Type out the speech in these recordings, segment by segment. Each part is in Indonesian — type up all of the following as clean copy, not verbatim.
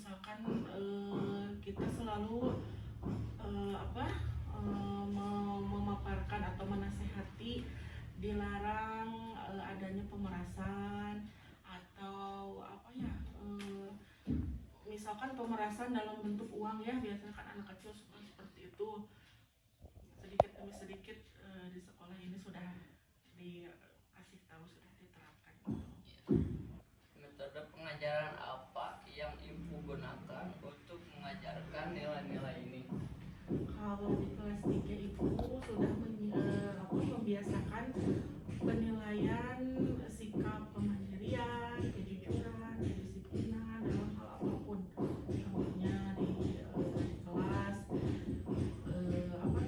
misalkan kita selalu memaparkan atau menasehati dilarang adanya pemerasan atau misalkan pemerasan dalam bentuk uang ya, biasanya kan anak kecil suka seperti itu. Sedikit demi sedikit di sekolah ini sudah dikasih tahu, sudah diterapkan gitu. Metode pengajaran apa yang ibu gunakan untuk mengajarkan nilai-nilai ini? Kalau di kelas 3 ibu sudah membiasakan penilaian sikap kemandirian, kejujuran, kedisiplinan dalam hal apapun. Contohnya di kelas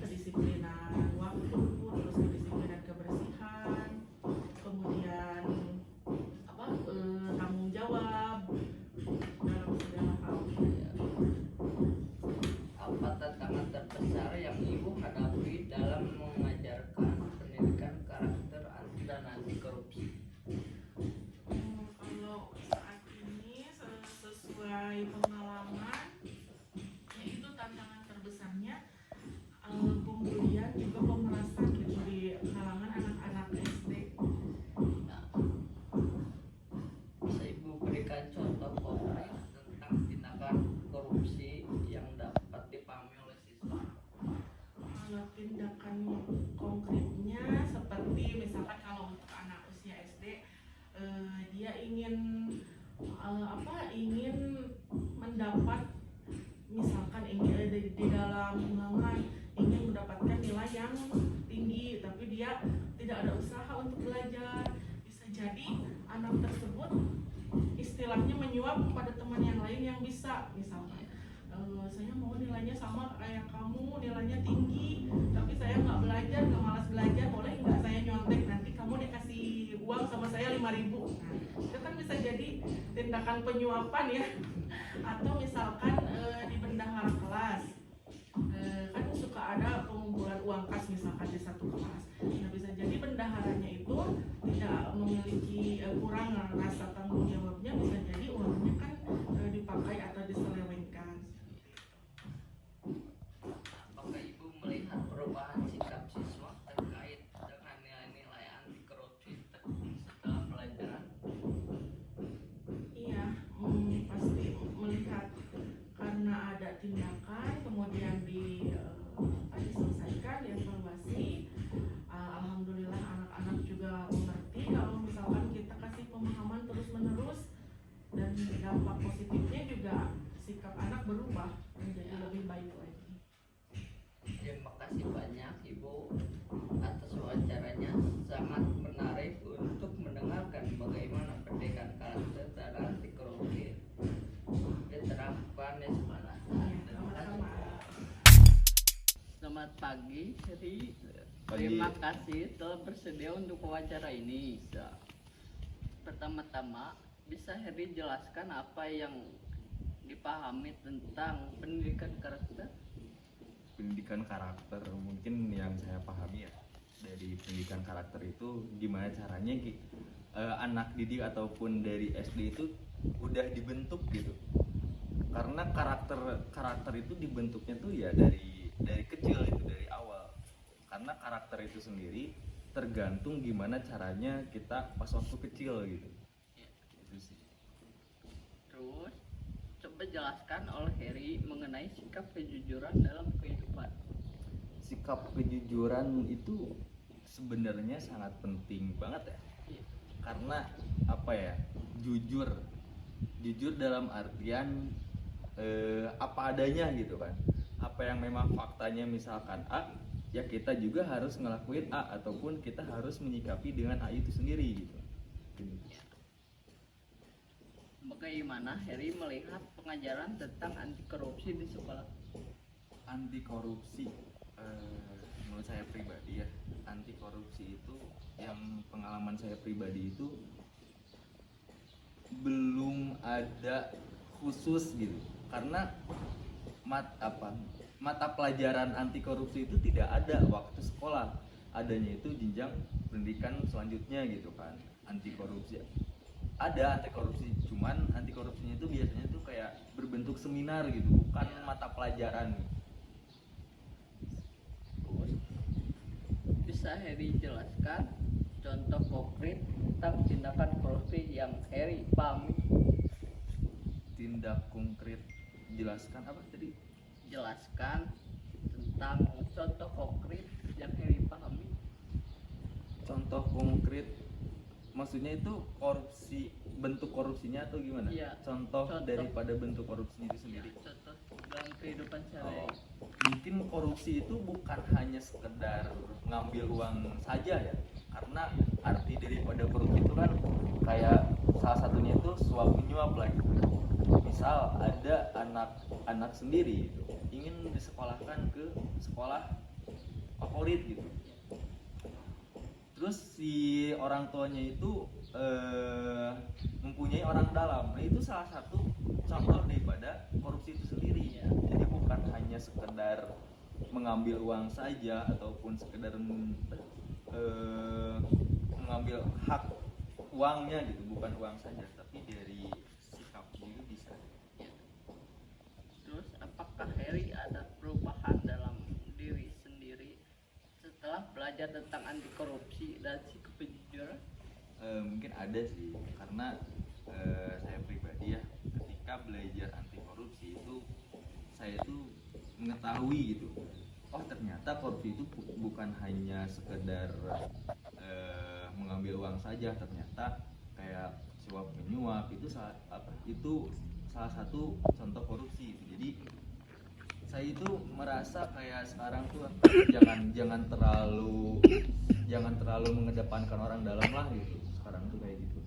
kedisiplinan waktu, terus kedisiplinan kebersihan, kemudian tanggung jawab dalam segala hal. Apa tantangan terbesar yang ibu hadapi dalam mengajarkan pendidikan karakter dan anti korupsi? Kalau saat ini sesuai pengalaman, yaitu tantangan terbesarnya pembulian juga pemerasan gitu di kalangan anak-anak SD. Nah, bisa ibu berikan contoh konkret tentang tindakan korupsi yang dapat dipahami oleh siswa? Kalau tindakan konkretnya seperti misalkan kalau untuk anak usia SD, dia ingin mendapat, misalkan di dalam undangan ingin mendapatkan nilai yang tinggi, tapi dia tidak ada usaha untuk belajar. Bisa jadi anak tersebut istilahnya menyuap kepada teman yang lain yang bisa, misalkan saya mau nilainya sama kayak kamu, nilainya tinggi, tapi saya nggak belajar, nggak malas belajar, boleh nggak saya nyontek, nanti kamu dikasih uang sama saya 5.000. Nah, itu kan bisa jadi tindakan penyuapan ya. Atau misalkan di bendahara kelas, kan suka ada pengumpulan uang kas misalkan di satu kelas. Nah, bisa jadi bendaharanya itu tidak memiliki kurang rasa tanggung jawabnya, bisa jadi uangnya kan dipakai atau diselewengkan. Apakah ibu melihat perubahan sikap siswa terkait dengan nilai-nilai anti korupsi setelah pelajaran? Iya, pasti melihat, karena ada tindakan kemudian diselesaikan, dievaluasi. Alhamdulillah anak-anak juga mengerti kalau misalkan kita kasih pemahaman terus-menerus, dan dampak positifnya juga sikap anak berubah menjadi lebih baik lagi. Terima kasih banyak ibu atas wawancaranya, sangat menarik untuk mendengarkan bagaimana pendidikan karakter dan anti korupsi diterapkan di sekolah. Selamat pagi, Heri. Terima kasih telah bersedia untuk wawancara ini. Pertama-tama, bisa Heri jelaskan apa yang dipahami tentang pendidikan karakter? Pendidikan karakter, mungkin yang saya pahami ya dari pendidikan karakter itu gimana caranya anak didik ataupun dari SD itu udah dibentuk gitu, karena karakter itu dibentuknya tuh ya dari kecil, itu dari awal, karena karakter itu sendiri tergantung gimana caranya kita pas waktu kecil gitu. Itu sih. Terus coba jelaskan oleh Heri mengenai sikap kejujuran dalam kehidupan. Sikap kejujuran itu sebenarnya sangat penting banget ya. Karena apa ya, jujur dalam artian apa adanya gitu kan. Apa yang memang faktanya misalkan A, ya kita juga harus ngelakuin A, ataupun kita harus menyikapi dengan A itu sendiri gitu. Bagaimana Heri melihat pengajaran tentang anti korupsi di sekolah? Anti korupsi, menurut saya pribadi ya, anti korupsi itu, yang pengalaman saya pribadi itu belum ada khusus gitu, karena mata pelajaran anti korupsi itu tidak ada waktu sekolah, adanya itu jenjang pendidikan selanjutnya gitu kan. Anti korupsi ada anti korupsi, cuman anti korupsinya itu biasanya tuh kayak berbentuk seminar gitu, bukan mata pelajaran. Terus bisa Heri jelaskan contoh konkret tentang tindakan korupsi yang Heri pahami? Tindak konkret, jelaskan apa tadi? Jelaskan tentang contoh konkret yang Heri pahami. Contoh konkret maksudnya itu korupsi, bentuk korupsinya atau gimana? Iya. Contoh Contoh. daripada bentuk korupsinya itu sendiri. Contoh dalam kehidupan Oh, sehari-hari. mungkin korupsi itu bukan hanya sekedar ngambil uang saja ya, karena arti daripada korupsi itu kan kayak salah satunya itu suap menyuap lah gitu. Misal ada anak sendiri gitu, ingin disekolahkan ke sekolah favorit gitu, terus si orang tuanya itu mempunyai orang dalam. Nah, itu salah satu contoh daripada korupsi itu sendiri ya. Jadi bukan hanya sekedar mengambil uang saja ataupun sekedar mengambil hak uangnya gitu, bukan uang saja, tapi dari sikap juga bisa. Terus apakah Heri ada perubahan dalam diri sendiri setelah belajar tentang anti korupsi dan sikap kejujuran? Mungkin ada sih, karena saya pribadi ya, ketika belajar anti korupsi itu saya tuh mengetahui gitu, oh ternyata korupsi itu bukan hanya sekedar mengambil uang saja, ternyata kayak suap menyuap itu salah satu contoh korupsi gitu. Jadi saya itu merasa kayak sekarang tuh jangan terlalu mengedepankan orang dalam lah gitu, sekarang tuh kayak gitu.